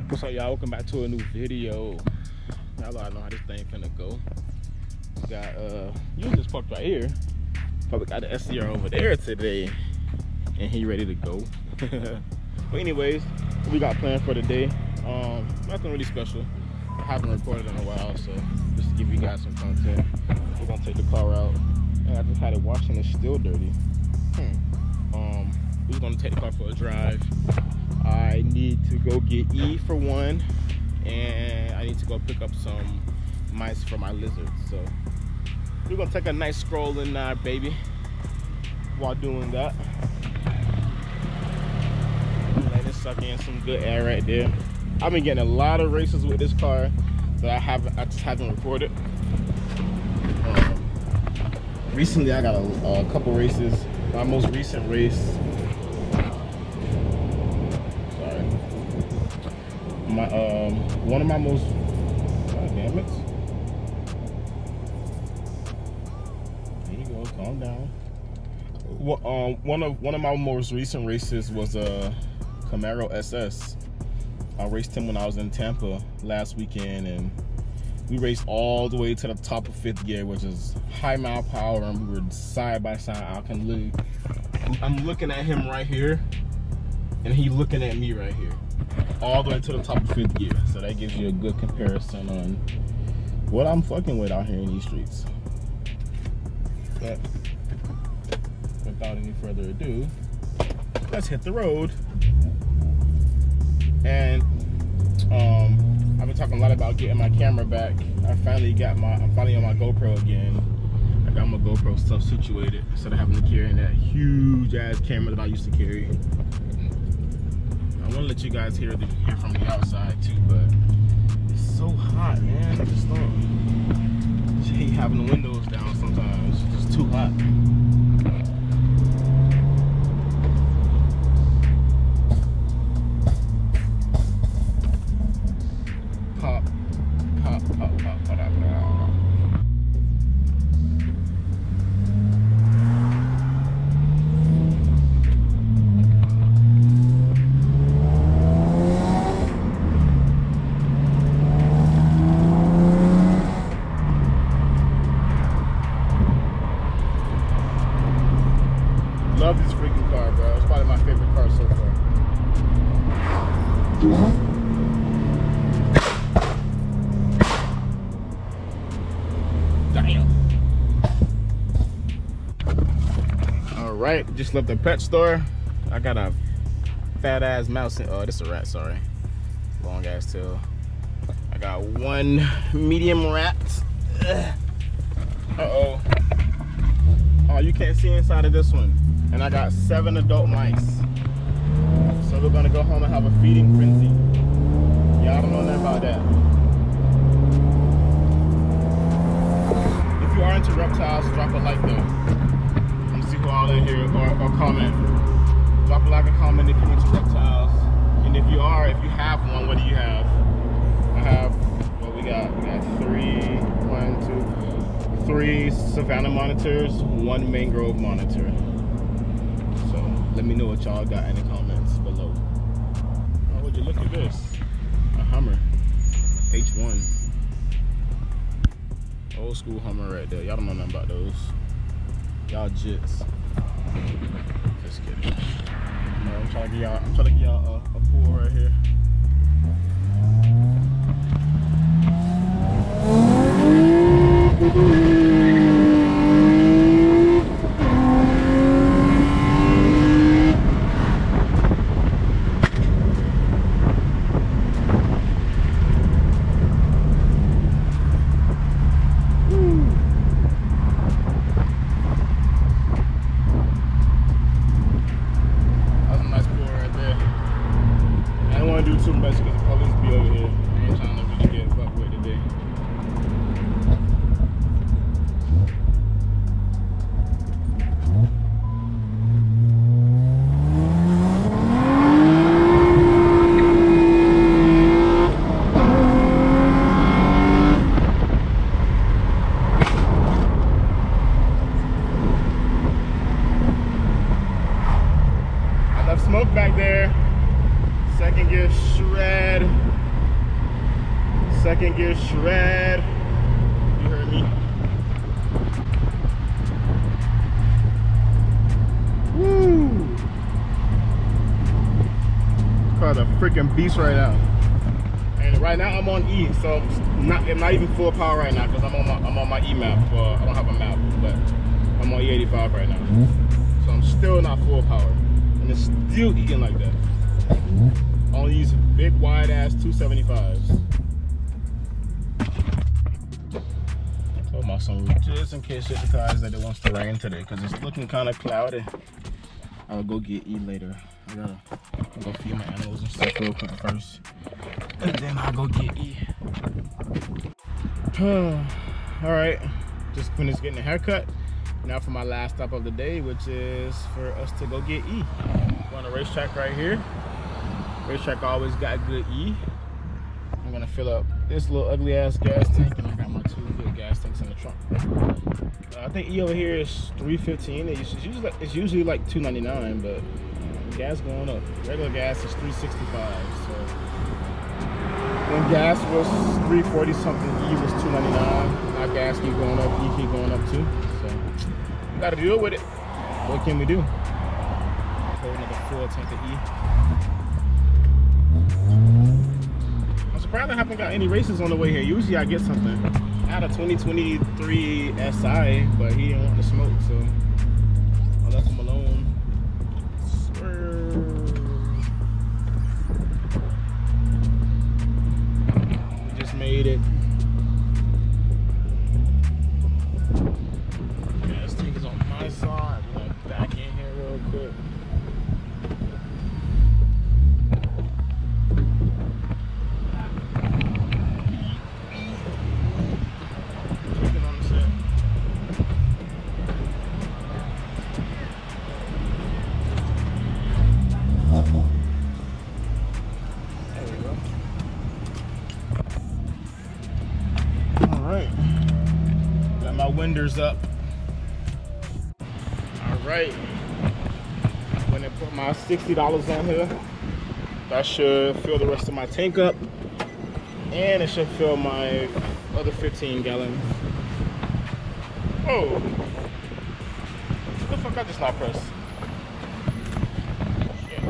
What's up, y'all? Welcome back to a new video. Y'all already know how this thing finna go. We got you just parked right here. But we got the SCR over there today, and he ready to go. But anyways, what we got planned for today? Nothing really special. I haven't recorded in a while, so just to give you guys some content. We're gonna take the car out, and I just had it washed and it's still dirty. We're gonna take the car for a drive. I need to go get E for one, and I need to go pick up some mice for my lizards. So we're gonna take a nice stroll in there, baby. While doing that, let it suck in some good air right there. I've been getting a lot of races with this car that I just haven't recorded. Recently, I got a couple races. My most recent race. One of my most, God damn it. There you go, calm down. One of my most recent races was a Camaro SS. I raced him when I was in Tampa last weekend, and we raced all the way to the top of 5th gear, which is high mile power, and we were side by side. I'm looking at him right here, and he looking at me right here, all the way to the top of 5th gear. So that gives you a good comparison on what I'm fucking with out here in these streets. But without any further ado, let's hit the road. And I've been talking a lot about getting my camera back. I'm finally on my GoPro again. I got my GoPro stuff situated instead of having to carry that huge ass camera that I used to carry. I want to let you guys hear from the outside too, but it's so hot, man. I just hate having the windows down sometimes. It's just too hot. Pop, pop, pop, pop, pop, pop. Love this freaking car, bro. It's probably my favorite car so far. Damn. Alright, just left the pet store. I got a fat ass mouse in, oh, this is a rat, sorry. Long ass tail. I got one medium rat. Uh-oh. Oh, you can't see inside of this one. And I got 7 adult mice. So we're gonna go home and have a feeding frenzy. Y'all don't know nothing about that. If you are into reptiles, drop a like though. I'm gonna see who all in here, or comment. Drop a like and comment if you're into reptiles. And if you have one, what do you have? I have, what we got? We got 3 Savannah monitors, 1 mangrove monitor. Let me know what y'all got in the comments below. Oh, would you look at this? A Hummer H1. Old school Hummer right there. Y'all don't know nothing about those. Y'all jits. Just kidding. No, I'm trying to get y'all a pool right here. Too much because the police be over here. I ain't trying to really get fucked with today. I left smoke back there. Second gear shred. second gear shred. You heard me. Woo! Car the freaking beast right now. And right now I'm on E, so I'm not even full power right now because I'm on my E map. Well, I don't have a map, but I'm on E85 right now. So I'm still not full power, and it's still eating like that. On these big wide ass 275s. Told my son just in case it decides that it wants to rain today because it's looking kind of cloudy. I'll go get E later. I'll go feed my animals and stuff real quick first, and then I'll go get E. All right, just finished getting a haircut. Now for my last stop of the day, which is for us to go get E. We're on a racetrack right here. Racetrack always got good E. I'm gonna fill up this little ugly ass gas tank, and I got my 2 good gas tanks in the trunk. I think E over here is $3.15. It's usually like $2.99, but gas going up. Regular gas is $3.65. So when gas was $3.40 something, E was $2.99. Now gas keep going up, E keep going up too. So we gotta deal with it. What can we do? Hold another full tank of E. I'm surprised I haven't got any races on the way here. Usually I get something. I had a 2023 SI, but he didn't want to smoke, so I left him alone. We just made it. Gas tank is on my side. I'm gonna back in here real quick. Winders up. All right. When I put my $60 on here, that should fill the rest of my tank up, and it should fill my other 15 gallons. Oh, what the fuck I just not pressed? Shit.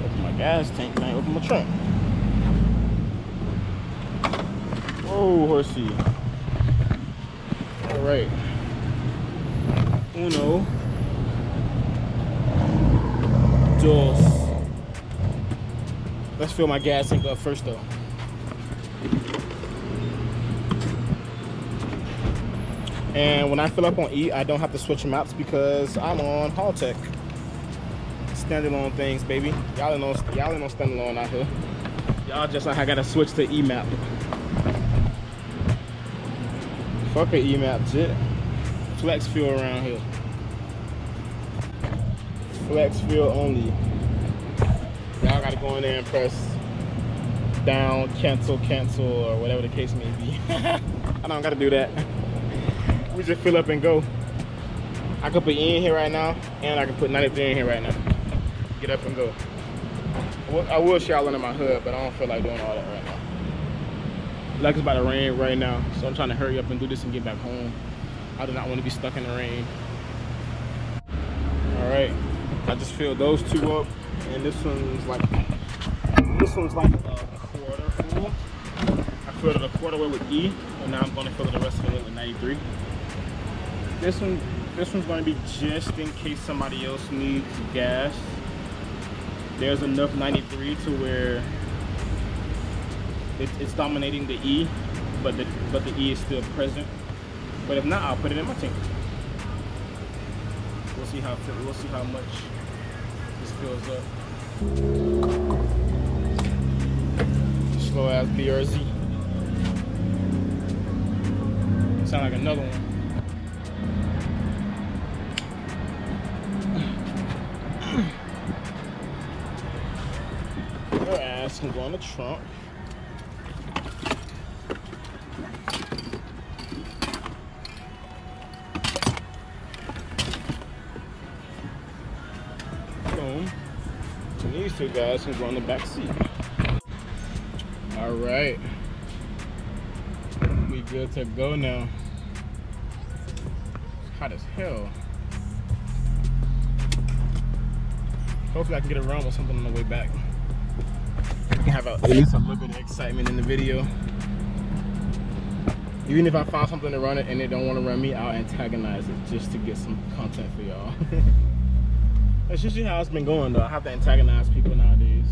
Open my gas tank, man. Open my trunk. Oh, horsey. All right. Uno. Dos. Let's fill my gas tank up first, though. And when I fill up on E, I don't have to switch maps because I'm on Haltech. Standalone things, baby. Y'all ain't no standalone out here. Y'all just like I gotta switch to E map. Fuck a E-map, shit. Flex fuel around here. Flex fuel only. Y'all gotta go in there and press down, cancel, or whatever the case may be. I don't gotta do that. We just fill up and go. I could put E in here right now, and I can put 93 in here right now. Get up and go. I will shower under my hood, but I don't feel like doing all that right now. Like it's about to rain right now, so I'm trying to hurry up and do this and get back home. I do not want to be stuck in the rain. All right, I just filled those 2 up, and this one's like a quarter full. I filled it a quarter way with E, and now I'm going to fill it the rest of it with 93. This one's going to be just in case somebody else needs gas. There's enough 93 to where it's dominating the E, but the E is still present. But if not, I'll put it in my tank. We'll see how much this fills up. Slow ass BRZ. Sound like another one. Your ass can go in the trunk. these two guys can go in the back seat. All right, we good to go now. It's hot as hell. Hopefully I can get a run with something on the way back. I can have at least a little bit of excitement in the video. Even if I find something to run it and they don't want to run me, I'll antagonize it just to get some content for y'all. That's usually how it's been going though. I have to antagonize people nowadays.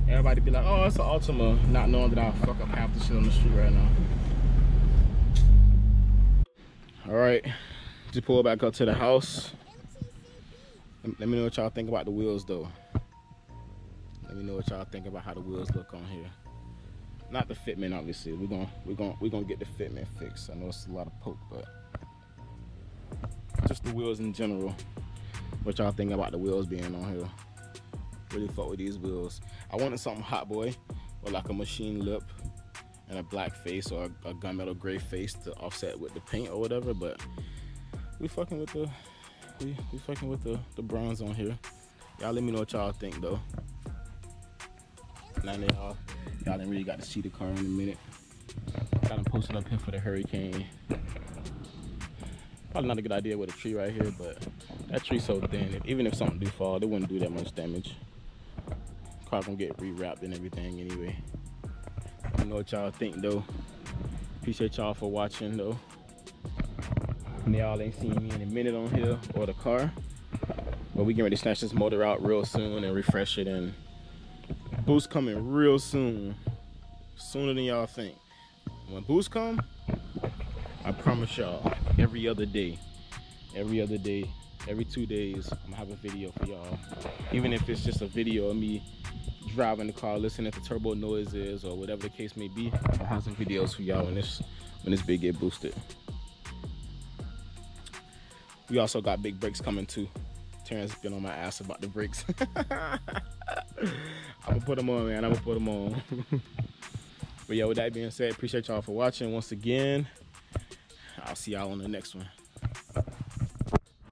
Everybody be like, oh, it's an Altima, not knowing that I'll fuck up half the shit on the street right now. Alright, just pull back up to the house. Let me know what y'all think about the wheels though. Let me know what y'all think about how the wheels look on here. Not the fitment, obviously. We're gonna get the fitment fixed. I know it's a lot of poke, but just the wheels in general. What y'all think about the wheels being on here? Really fuck with these wheels. I wanted something hot boy, or like a machine lip and a black face or a gunmetal gray face to offset with the paint or whatever. But we fucking with the we fucking with the bronze on here. Y'all let me know what y'all think though. Now y'all didn't really got to see the car in a minute. Got them posted up here for the hurricane. Probably not a good idea with a tree right here, but that tree's so thin, even if something do fall, it wouldn't do that much damage. Car gonna get rewrapped and everything anyway. I know what y'all think though. Appreciate y'all for watching though. Y'all ain't seen me in a minute on here or the car, but we getting ready to snatch this motor out real soon and refresh it, and boost coming real soon, sooner than y'all think. When boost come, I promise y'all, every other day, every 2 days, I'm gonna have a video for y'all. Even if it's just a video of me driving the car, listening to turbo noises or whatever the case may be, I'll have some videos for y'all when this big get boosted. We also got big brakes coming too. Terrence been on my ass about the brakes. I'm gonna put them on, man. I'm gonna put them on. But yeah, with that being said, appreciate y'all for watching once again. I'll see y'all on the next one.